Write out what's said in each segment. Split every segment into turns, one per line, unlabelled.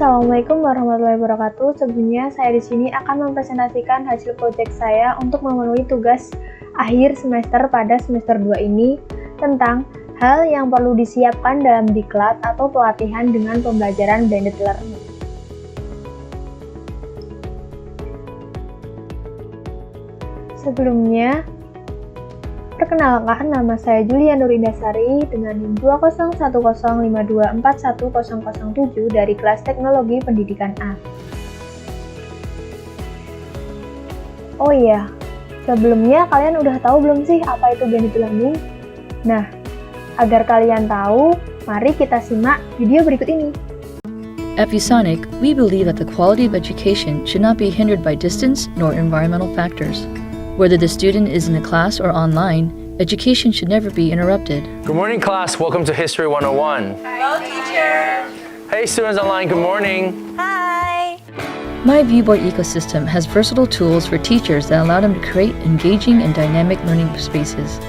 Assalamualaikum warahmatullahi wabarakatuh. Sebelumnya saya di sini akan mempresentasikan hasil proyek saya untuk memenuhi tugas akhir semester pada semester 2 ini tentang hal yang perlu disiapkan dalam diklat atau pelatihan dengan pembelajaran blended learning. Sebelumnya, perkenalkan, nama saya Julia Nurindasari dengan NIM 20105241007 dari kelas Teknologi Pendidikan A. Oh iya, sebelumnya kalian udah tahu belum sih apa itu blended learning? Nah, agar kalian tahu, mari kita simak video berikut ini.
At ViewSonic, we believe that the quality of education should not be hindered by distance nor environmental factors. Whether the student is in a class or online, education should never be interrupted.
Good morning, class. Welcome to History 101.
Hello, teacher.
Hey, students online, good morning.
Hi.
My Viewboard ecosystem has versatile tools for teachers that allow them to create engaging and dynamic learning spaces.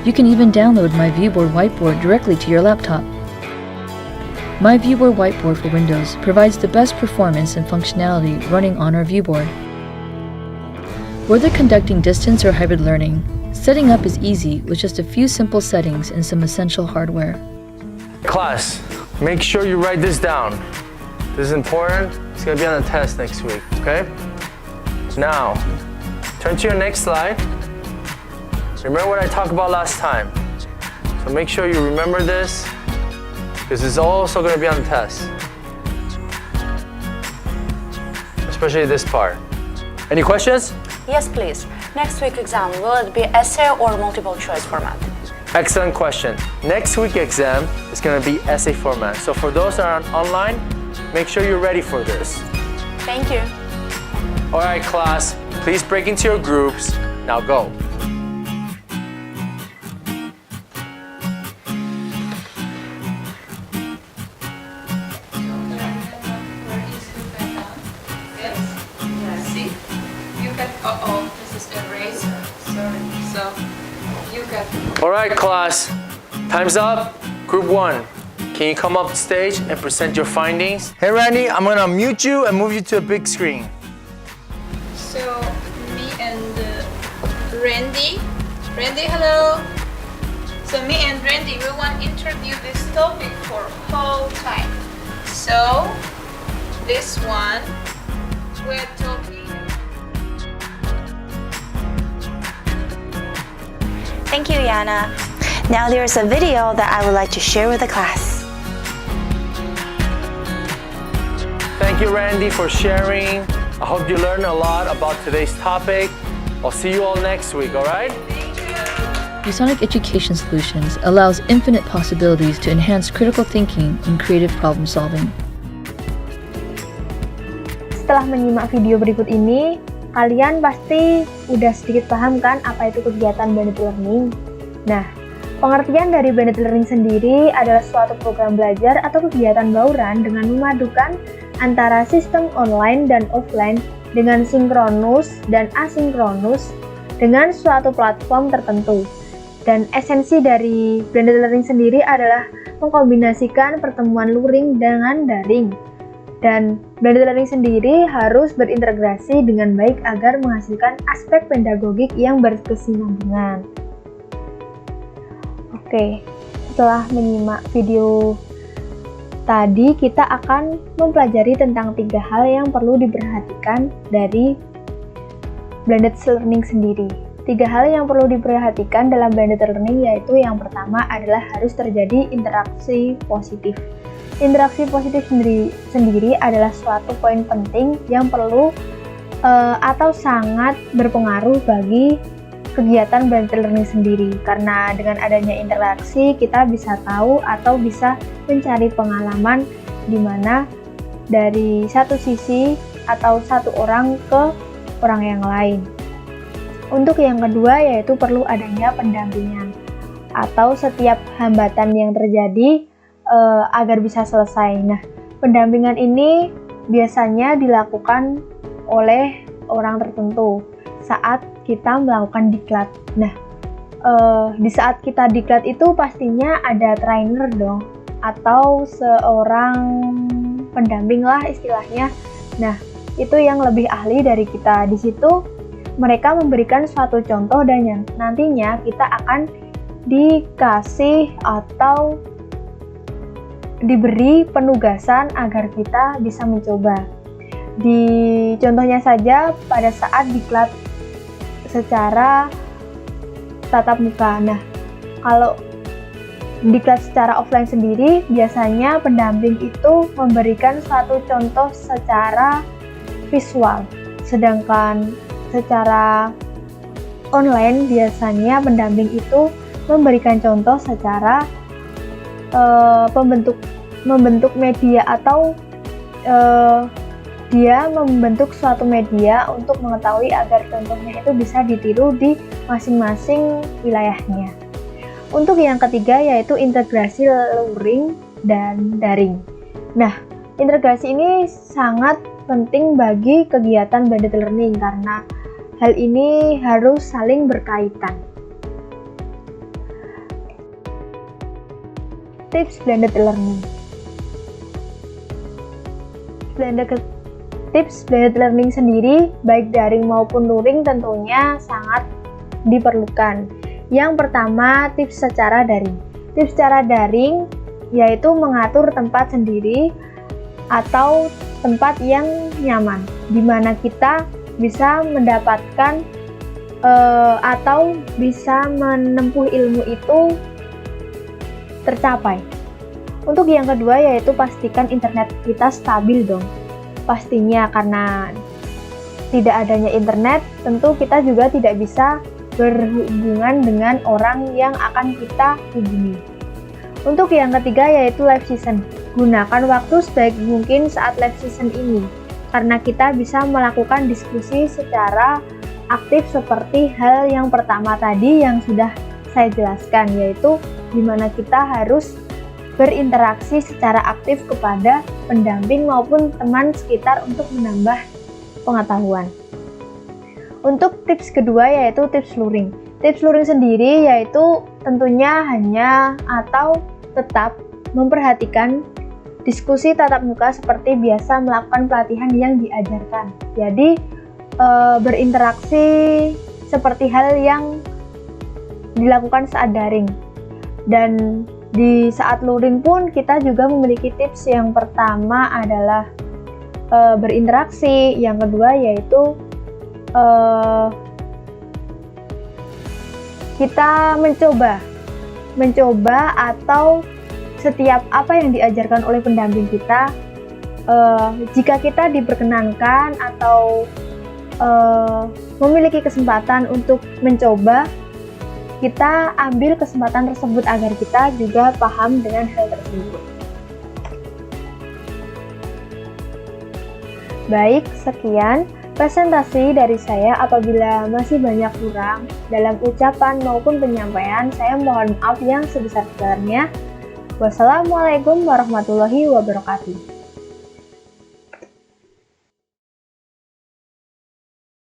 You can even download My Viewboard Whiteboard directly to your laptop. My Viewboard Whiteboard for Windows provides the best performance and functionality running on our Viewboard. Whether conducting distance or hybrid learning, setting up is easy with just a few simple settings and some essential hardware.
Class, make sure you write this down. This is important. It's going to be on the test next week, okay? Now, turn to your next slide. Remember what I talked about last time. So make sure you remember this, because it's also going to be on the test. Especially this part. Any questions?
Yes, please. Next week's exam, will it be essay or multiple choice format?
Excellent question. Next week's exam is going to be essay format. So for those that are online, make sure you're ready for this.
Thank you.
All right, class, please break into your groups. Now go. All right, class, time's up. Group 1, can you come up stage and present your findings? Hey, Randy, I'm gonna mute you and move you to a big screen.
So, me and Randy, hello. So, me and Randy, we want to introduce this topic for whole time. So, this one, we're talking.
Thank you, Yana. Now there's a video that I would like to share with the class.
Thank you, Randy, for sharing. I hope you learned a lot about today's topic. I'll see you all next week, all right?
ViewSonic Education Solutions allows infinite possibilities to enhance critical thinking and creative problem solving.
Setelah menyimak video berikut ini, kalian pasti udah sedikit paham kan apa itu kegiatan blended learning? Nah, pengertian dari blended learning sendiri adalah suatu program belajar atau kegiatan bauran dengan memadukan antara sistem online dan offline dengan sinkronus dan asinkronus dengan suatu platform tertentu. Dan esensi dari blended learning sendiri adalah mengkombinasikan pertemuan luring dengan daring. Dan blended learning sendiri harus berintegrasi dengan baik agar menghasilkan aspek pedagogik yang berkesinambungan. Oke, setelah menyimak video tadi, kita akan mempelajari tentang 3 hal yang perlu diperhatikan dari blended learning sendiri. 3 hal yang perlu diperhatikan dalam blended learning yaitu yang pertama adalah harus terjadi interaksi positif. Interaksi positif sendiri adalah suatu poin penting yang perlu atau sangat berpengaruh bagi kegiatan blended learning sendiri. Karena dengan adanya interaksi, kita bisa tahu atau bisa mencari pengalaman di mana dari satu sisi atau satu orang ke orang yang lain. Untuk yang kedua yaitu perlu adanya pendampingan atau setiap hambatan yang terjadi agar bisa selesai. Nah, pendampingan ini biasanya dilakukan oleh orang tertentu saat kita melakukan diklat. Nah, di saat kita diklat itu pastinya ada trainer dong. atau seorang pendamping lah istilahnya. Nah, itu yang lebih ahli dari kita. Di situ mereka memberikan suatu contoh dan nantinya kita akan dikasih atau diberi penugasan agar kita bisa mencoba. Di contohnya saja pada saat diklat secara tatap muka. Nah, kalau diklat secara offline sendiri, biasanya pendamping itu memberikan suatu contoh secara visual. Sedangkan secara online biasanya pendamping itu memberikan contoh secara membentuk media atau dia membentuk suatu media untuk mengetahui agar contohnya itu bisa ditiru di masing-masing wilayahnya. Untuk yang ketiga yaitu integrasi luring dan daring. Nah, integrasi ini sangat penting bagi kegiatan blended learning karena hal ini harus saling berkaitan. Tips blended learning. Tips blended learning sendiri, baik daring maupun luring tentunya sangat diperlukan. Yang pertama, tips secara daring. Tips secara daring yaitu mengatur tempat sendiri atau tempat yang nyaman, di mana kita bisa mendapatkan atau bisa menempuh ilmu itu tercapai. Untuk yang kedua yaitu pastikan internet kita stabil dong. Pastinya karena tidak adanya internet, tentu kita juga tidak bisa berhubungan dengan orang yang akan kita hubungi. Untuk yang ketiga yaitu live session. Gunakan waktu sebaik mungkin saat live session ini, karena kita bisa melakukan diskusi secara aktif seperti hal yang pertama tadi yang sudah saya jelaskan, yaitu di mana kita harus berinteraksi secara aktif kepada pendamping maupun teman sekitar untuk menambah pengetahuan. Untuk tips kedua yaitu tips luring. Tips luring sendiri yaitu tentunya hanya atau tetap memperhatikan diskusi tatap muka seperti biasa melakukan pelatihan yang diajarkan. Jadi berinteraksi seperti hal yang dilakukan saat daring. Dan di saat luring pun kita juga memiliki tips. Yang pertama adalah berinteraksi, yang kedua yaitu kita mencoba atau setiap apa yang diajarkan oleh pendamping kita, jika kita diperkenankan atau memiliki kesempatan untuk mencoba, kita ambil kesempatan tersebut agar kita juga paham dengan hal tersebut. Baik, sekian presentasi dari saya. Apabila masih banyak kurang dalam ucapan maupun penyampaian, saya mohon maaf yang sebesar-besarnya. Wassalamualaikum warahmatullahi wabarakatuh.